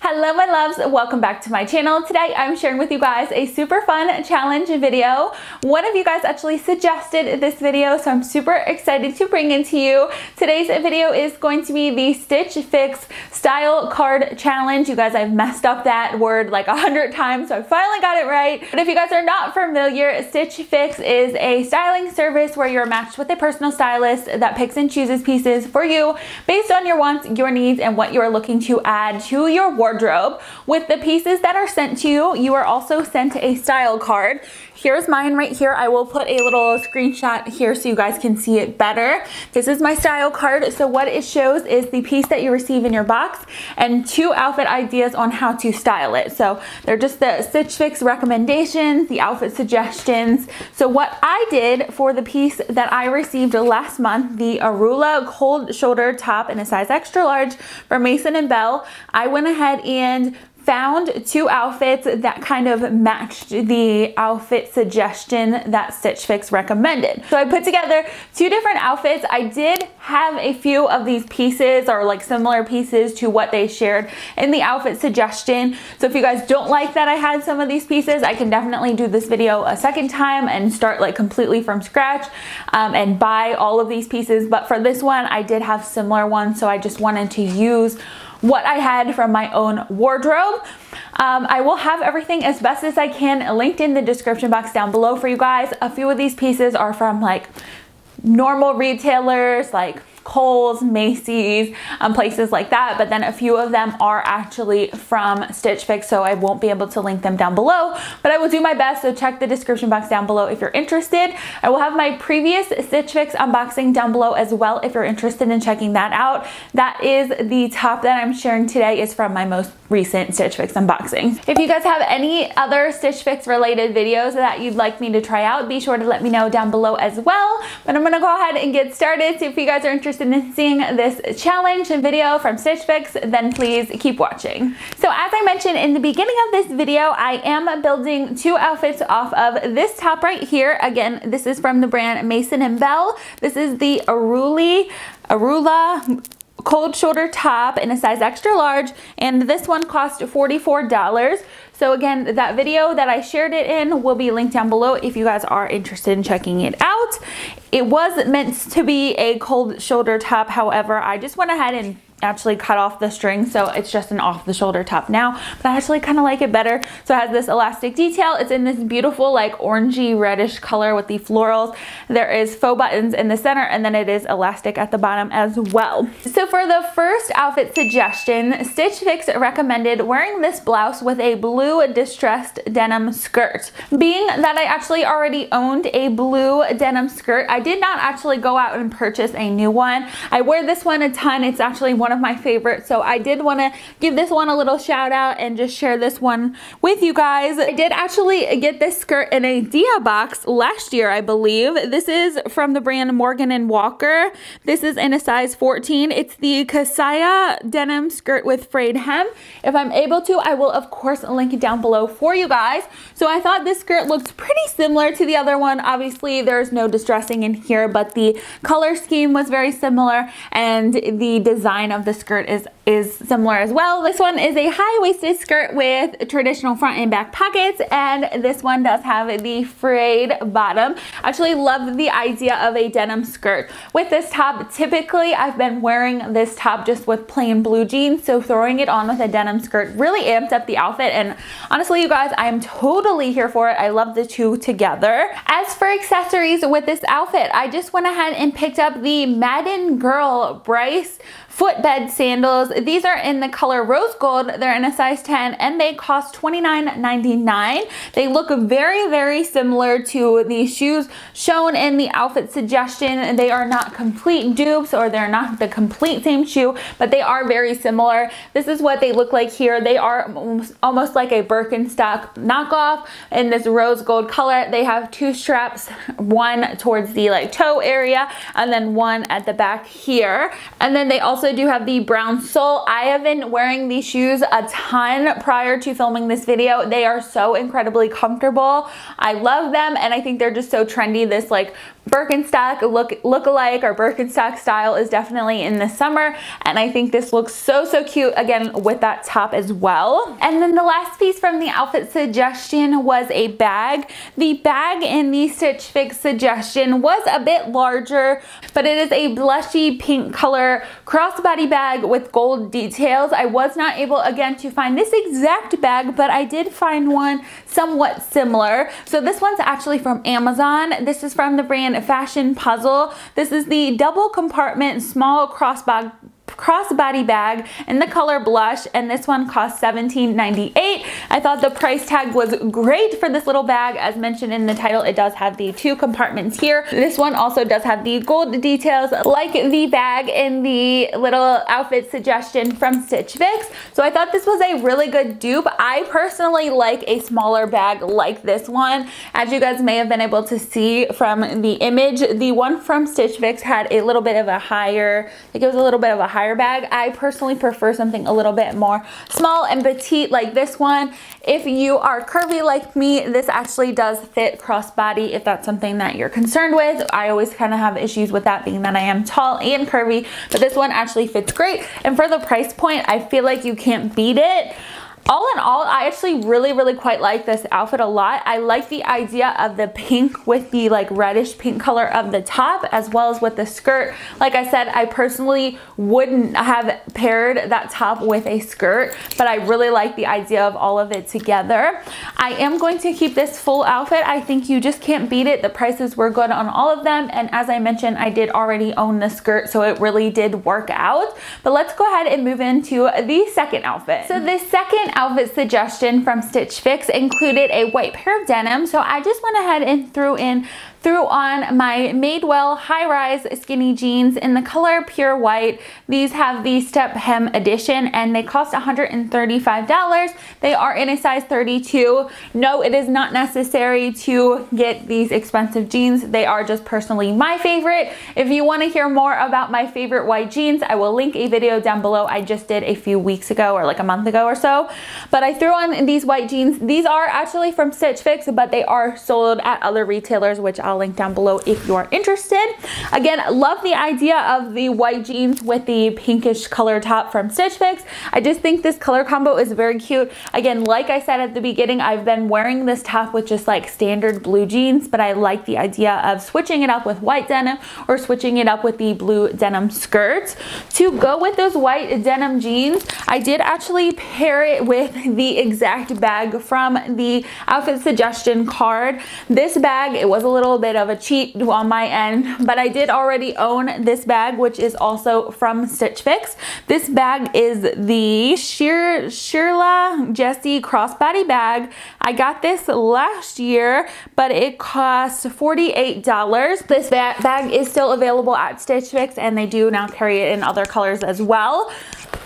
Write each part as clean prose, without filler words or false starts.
Hello my loves, welcome back to my channel. Today I'm sharing with you guys a super fun challenge video. One of you guys actually suggested this video, so I'm super excited to bring it to you. Today's video is going to be the Stitch Fix style card challenge. You guys, I've messed up that word like 100 times, so I finally got it right. But if you guys are not familiar, Stitch Fix is a styling service where you're matched with a personal stylist that picks and chooses pieces for you based on your wants, your needs, and what you're looking to add to your wardrobe. With the pieces that are sent to you, you are also sent a style card. Here's mine right here. I will put a little screenshot here so you guys can see it better. This is my style card. So what it shows is the piece that you receive in your box and 2 outfit ideas on how to style it. So they're just the Stitch Fix recommendations, the outfit suggestions. So what I did for the piece that I received last month, the Aurelea cold shoulder top in a size extra large from Mason and Belle, I went ahead and found 2 outfits that kind of matched the outfit suggestion that Stitch Fix recommended. So I put together 2 different outfits. I did have a few of these pieces or like similar pieces to what they shared in the outfit suggestion. So if you guys don't like that I had some of these pieces, I can definitely do this video a second time and start like completely from scratch and buy all of these pieces. But for this one, I did have similar ones, so I just wanted to use what I had from my own wardrobe. I will have everything as best as I can linked in the description box down below for you guys. A few of these pieces are from like normal retailers like Kohl's, Macy's, places like that, but then a few of them are actually from Stitch Fix, so I won't be able to link them down below, but I will do my best, so check the description box down below if you're interested. I will have my previous Stitch Fix unboxing down below as well if you're interested in checking that out. That is the top that I'm sharing today is from my most recent Stitch Fix unboxing. If you guys have any other Stitch Fix related videos that you'd like me to try out, be sure to let me know down below as well. But I'm gonna go ahead and get started. So if you guys are interested in seeing this challenge and video from Stitch Fix, then please keep watching. So as I mentioned in the beginning of this video, I am building 2 outfits off of this top right here. Again, this is from the brand Mason and Belle. This is the Aurelea cold shoulder top in a size extra large, and this one cost $44. So again, that video that I shared it in will be linked down below if you guys are interested in checking it out. It was meant to be a cold shoulder top, however, I just went ahead and actually cut off the string, so it's just an off the shoulder top now, but I actually kind of like it better. So it has this elastic detail. It's in this beautiful like orangey reddish color with the florals. There is faux buttons in the center, and then it is elastic at the bottom as well. So for the first outfit suggestion, Stitch Fix recommended wearing this blouse with a blue distressed denim skirt. Being that I actually already owned a blue denim skirt, I did not actually go out and purchase a new one. I wear this one a ton. It's actually one of my favorites, so I did want to give this one a little shout out and just share this one with you guys. I did actually get this skirt in a Dia box last year, I believe. This is from the brand Morgan & Walker. This is in a size 14. It's the Kasaya denim skirt with frayed hem. If I'm able to, I will of course link it down below for you guys. So I thought this skirt looked pretty similar to the other one. Obviously there's no distressing in here, but the color scheme was very similar and the design of the skirt is similar as well. This one is a high-waisted skirt with traditional front and back pockets, and this one does have the frayed bottom. I actually love the idea of a denim skirt with this top. Typically I've been wearing this top just with plain blue jeans, so throwing it on with a denim skirt really amps up the outfit, and honestly you guys, I am totally here for it. I love the 2 together. As for accessories with this outfit, I just went ahead and picked up the Madden Girl Bryce footbed sandals. These are in the color rose gold. They're in a size 10 and they cost $29.99. They look very, very similar to the shoes shown in the outfit suggestion. They are not complete dupes, or they're not the complete same shoe, but they are very similar. This is what they look like here. They are almost like a Birkenstock knockoff in this rose gold color. They have 2 straps, one towards the like toe area and then one at the back here. And then they also also do have the brown sole. I have been wearing these shoes a ton prior to filming this video. They are so incredibly comfortable. I love them, and I think they're just so trendy. This like Birkenstock look-alike or Birkenstock style is definitely in the summer, and I think this looks so cute again with that top as well. And then the last piece from the outfit suggestion was a bag. The bag in the Stitch Fix suggestion was a bit larger, but it is a blushy pink color crossbody bag with gold details. I was not able again to find this exact bag, but I did find one somewhat similar. So this one's actually from Amazon. This is from the brand Fashion Puzzle. This is the double compartment small crossbody bag in the color blush, and this one cost $17.98. I thought the price tag was great for this little bag. As mentioned in the title, it does have the 2 compartments here. This one also does have the gold details like the bag in the little outfit suggestion from Stitch Fix. So I thought this was a really good dupe. I personally like a smaller bag like this one. As you guys may have been able to see from the image, the one from Stitch Fix had a little bit of a higher, I think it was a little bit of a higher bag. I personally prefer something a little bit more small and petite like this one. If you are curvy like me, this actually does fit crossbody if that's something that you're concerned with. I always kind of have issues with that, being that I am tall and curvy, but this one actually fits great. And for the price point, I feel like you can't beat it. All in all, I actually really quite like this outfit a lot. I like the idea of the pink with the like reddish pink color of the top, as well as with the skirt. Like I said, I personally wouldn't have paired that top with a skirt, but I really like the idea of all of it together. I am going to keep this full outfit. I think you just can't beat it. The prices were good on all of them, and as I mentioned, I did already own the skirt, so it really did work out. But let's go ahead and move into the second outfit. So the second outfit suggestion from Stitch Fix included a white pair of denim, so I just went ahead and threw on my Madewell high-rise skinny jeans in the color pure white. These have the step hem edition, and they cost $135. They are in a size 32. No, it is not necessary to get these expensive jeans. They are just personally my favorite. If you want to hear more about my favorite white jeans, I will link a video down below I just did a few weeks ago, or like a month ago or so. But I threw on these white jeans. These are actually from Stitch Fix, but they are sold at other retailers, which I'll link down below if you're interested. Again, love the idea of the white jeans with the pinkish color top from Stitch Fix. I just think this color combo is very cute. Again, like I said at the beginning, I've been wearing this top with just like standard blue jeans, but I like the idea of switching it up with white denim or switching it up with the blue denim skirt. To go with those white denim jeans, I did actually pair it with the exact bag from the outfit suggestion card. This bag, it was a little bit of a cheat on my end, but I did already own this bag, which is also from Stitch Fix. This bag is the Shiraleah Jessie crossbody bag. I got this last year, but it cost $48. This bag is still available at Stitch Fix, and they do now carry it in other colors as well.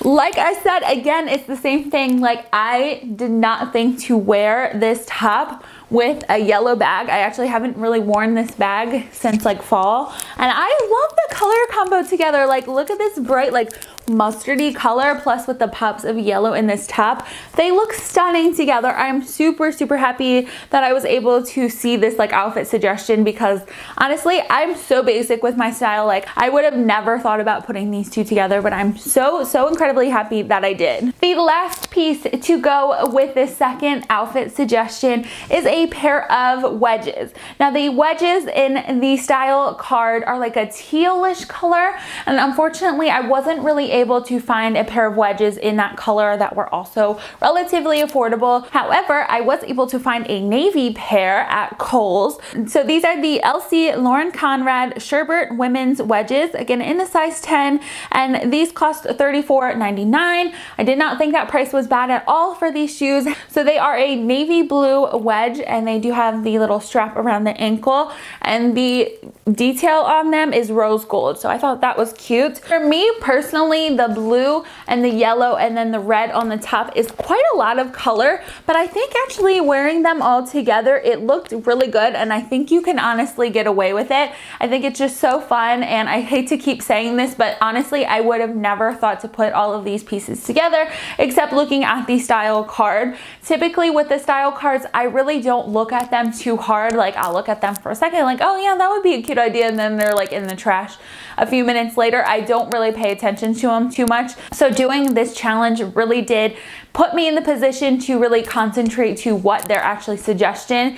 Like I said, again, it's the same thing. Like, I did not think to wear this top with a yellow bag. I actually haven't really worn this bag since like fall, and I love the color combo together. Like, look at this bright like mustardy color plus with the pops of yellow in this top. They look stunning together. I'm super happy that I was able to see this like outfit suggestion, because honestly, I'm so basic with my style. Like, I would have never thought about putting these two together, but I'm so incredibly happy that I did. The last piece to go with this second outfit suggestion is a pair of wedges. Now, the wedges in the style card are like a tealish color, and unfortunately I wasn't really able to find a pair of wedges in that color that were also relatively affordable. However, I was able to find a navy pair at Kohl's. So these are the LC Lauren Conrad Sherbert women's wedges, again in a size 10, and these cost $34.99. I did not think that price was bad at all for these shoes. So they are a navy blue wedge, and they do have the little strap around the ankle, and the detail on them is rose gold. So I thought that was cute. For me personally, Definitely the blue and the yellow and then the red on the top is quite a lot of color, but I think actually wearing them all together, it looked really good, and I think you can honestly get away with it. I think it's just so fun, and I hate to keep saying this, but honestly, I would have never thought to put all of these pieces together except looking at the style card. Typically with the style cards, I really don't look at them too hard. Like, I'll look at them for a second, like, oh yeah, that would be a cute idea, and then they're like in the trash a few minutes later. I don't really pay attention to them too much. So doing this challenge really did put me in the position to really concentrate to what they're actually suggesting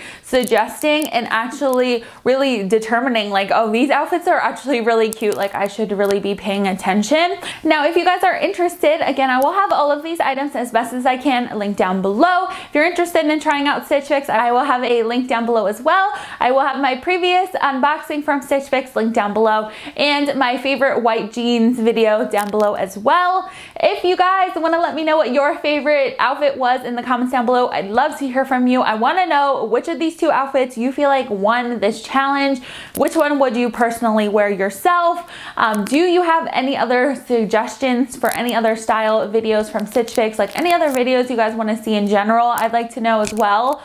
and actually really determining like, oh, these outfits are actually really cute, like I should really be paying attention. Now, if you guys are interested, again, I will have all of these items as best as I can linked down below. If you're interested in trying out Stitch Fix, I will have a link down below as well. I will have my previous unboxing from Stitch Fix linked down below, and my favorite white jeans video down below as well. If you guys want to let me know what your favorite outfit was in the comments down below, I'd love to hear from you. I want to know which of these two outfits you feel like won this challenge. Which one would you personally wear yourself? Do you have any other suggestions for any other style videos from Stitch Fix? Like any other videos you guys want to see in general, I'd like to know as well.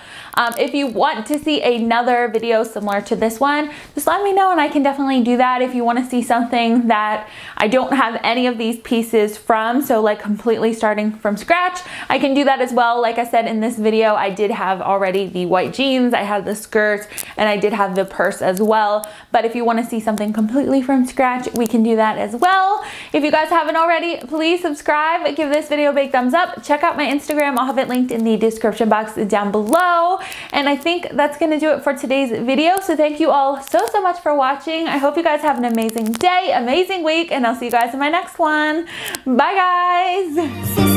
If you want to see another video similar to this one, just let me know and I can definitely do that. If you want to see something that I don't have any of these pieces from, so like completely starting from scratch, I can do that as well. Like I said in this video, I did have already the white jeans, I had the skirt, and I did have the purse as well. But if you want to see something completely from scratch, we can do that as well. If you guys haven't already, please subscribe, give this video a big thumbs up, check out my Instagram, I'll have it linked in the description box down below. And I think that's gonna do it for today's video. So thank you all so much for watching. I hope you guys have an amazing day, amazing week, and I'll see you guys in my next one. Bye guys.